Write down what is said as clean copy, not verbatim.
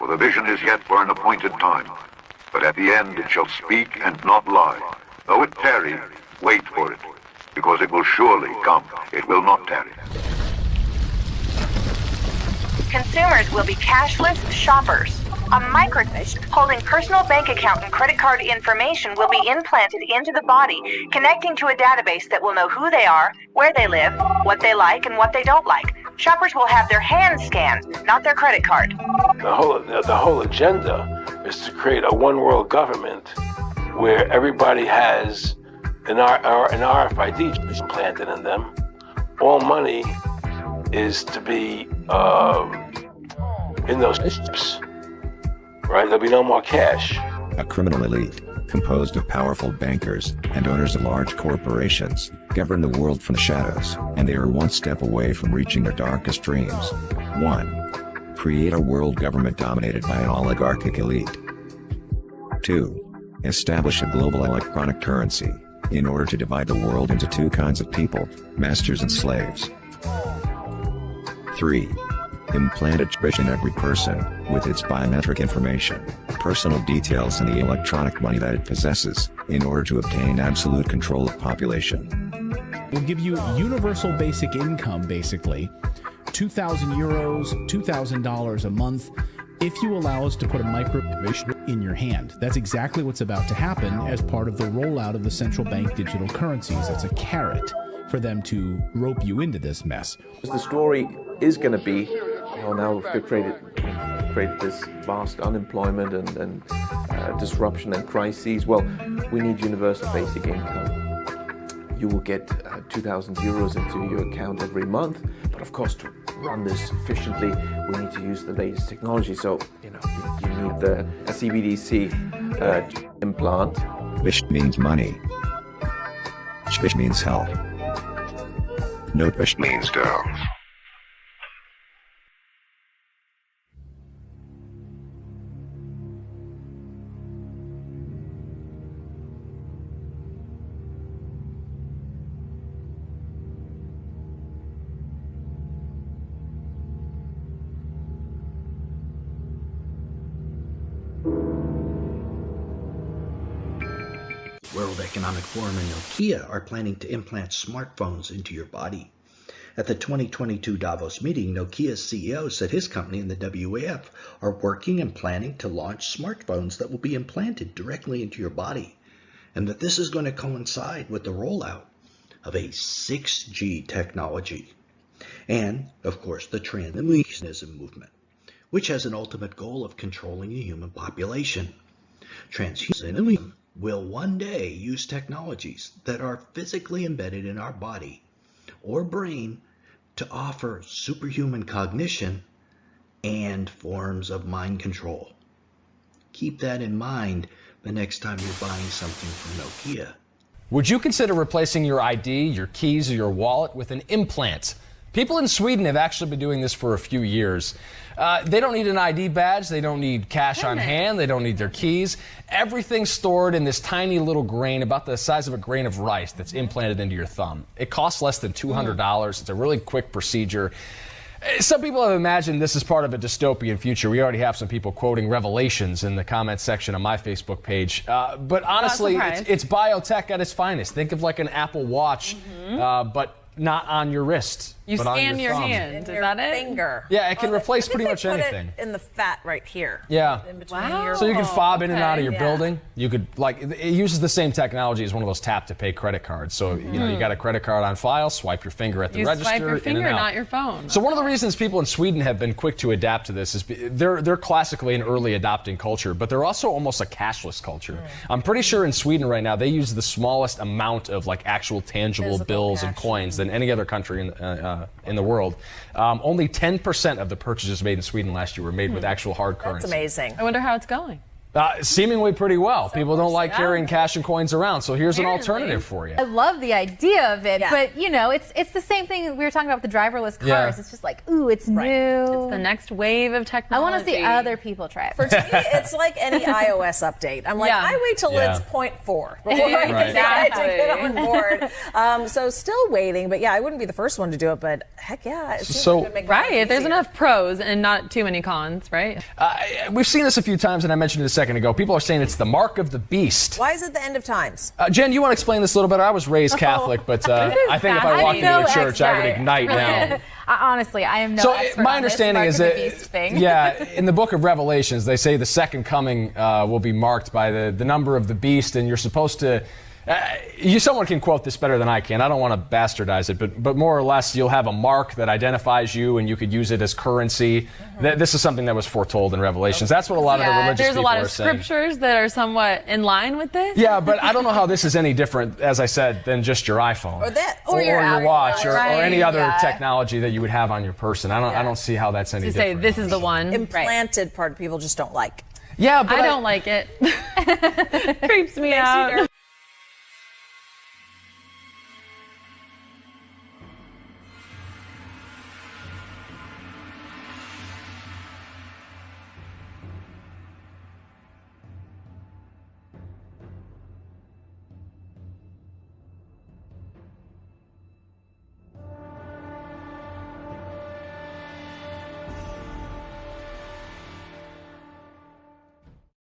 for the vision is yet for an appointed time. But at the end it shall speak and not lie. Though it tarry, wait for it, because it will surely come. It will not tarry. Consumers will be cashless shoppers. A microchip holding personal bank account and credit card information will be implanted into the body, connecting to a database that will know who they are, where they live, what they like, and what they don't like. Shoppers will have their hands scanned, not their credit card. The whole agenda is to create a one-world government where everybody has an RFID implanted in them. All money is to be in those chips. Right? There'll be no more cash. A criminal elite, composed of powerful bankers and owners of large corporations, govern the world from the shadows, and they are one step away from reaching their darkest dreams. 1. Create a world government dominated by an oligarchic elite. 2. Establish a global electronic currency, in order to divide the world into two kinds of people, masters and slaves. 3. Implant a chip in every person, with its biometric information, personal details and the electronic money that it possesses, in order to obtain absolute control of population. We'll give you universal basic income, basically, 2,000 euros, $2,000 a month, if you allow us to put a microchip in your hand. That's exactly what's about to happen as part of the rollout of the central bank digital currencies. It's a carrot for them to rope you into this mess. The story is going to be, now we've created this vast unemployment and disruption and crises. Well, we need universal basic income. You will get 2,000 euros into your account every month, but of course to run this efficiently, we need to use the latest technology. So, you need the CBDC implant. Which means money. Which means health. No, which Means down. World Economic Forum and Nokia are planning to implant smartphones into your body. At the 2022 Davos meeting, Nokia's CEO said his company and the WEF are working and planning to launch smartphones that will be implanted directly into your body, and that this is going to coincide with the rollout of a 6G technology. And, of course, the transhumanism movement, which has an ultimate goal of controlling the human population. Transhumanism will one day use technologies that are physically embedded in our body or brain to offer superhuman cognition and forms of mind control. Keep that in mind the next time you're buying something from Nokia. Would you consider replacing your ID, your keys, or your wallet with an implant? People in Sweden have actually been doing this for a few years. They don't need an ID badge, they don't need cash on hand, they don't need their keys. Everything's stored in this tiny little grain, about the size of a grain of rice, that's implanted into your thumb. It costs less than $200. It's a really quick procedure. Some people have imagined this is part of a dystopian future. We already have some people quoting Revelations in the comments section on my Facebook page. But honestly, it's biotech at its finest. Think of like an Apple Watch, but not on your wrist. You but scan on your your thumb. hand. Is that it? Finger. Yeah, it can replace pretty much anything. In the fat right here. Yeah. In between your So you can fob in and out of your Yeah. building. You could, like, it uses the same technology as one of those tap to pay credit cards. So, you know, you got a credit card on file, swipe your finger at the You register. swipe your finger, in and out. not your phone. So one of the reasons people in Sweden have been quick to adapt to this is they're classically an early adopting culture, but they're also almost a cashless culture. I'm pretty sure in Sweden right now they use the smallest amount of like actual tangible Physical bills cash. and coins than any other country in the world. Only 10% of the purchases made in Sweden last year were made with actual hard currency. That's amazing. I wonder how it's going. Seemingly pretty well. People don't like carrying cash and coins around, so here's an alternative for you. I love the idea of it, Yeah. but you know, it's the same thing we were talking about with the driverless cars. Yeah. It's just like, ooh, it's new. It's the next wave of I technology. want to see other people try it. For me, it's like any iOS update. I'm like, Yeah. I wait till Yeah. it's 0.4 before I decide to get on board. So still waiting, but yeah, I wouldn't be the first one to do it, but heck yeah. It seems So- like it would make Right, life there's easier. enough pros and not too many cons, right? We've seen this a few times, and I mentioned it a second ago. People are saying it's the mark of the beast. Why is it the end of times? Jen, you want to explain this a little bit? I was raised Catholic, but I think if I walked into a church, I would ignite now. Honestly, I am no So expert my on understanding this is Mark of that, the Beast thing. yeah, in the book of Revelations, they say the second coming will be marked by the number of the beast, and you're supposed to. Someone can quote this better than I can. I don't want to bastardize it, but more or less, you'll have a mark that identifies you, and you could use it as currency. This is something that was foretold in Revelations. That's what a lot of the religious There's a people lot are of saying. scriptures that are somewhat in line with this. Yeah, but I don't know how this is any different, as I said, than just your iPhone Or your watch, or any other yeah. technology that you would have on your person. I don't see how that's any To say different. this is the one. Implanted part people just don't like. Yeah, but I don't like it. Creeps me out.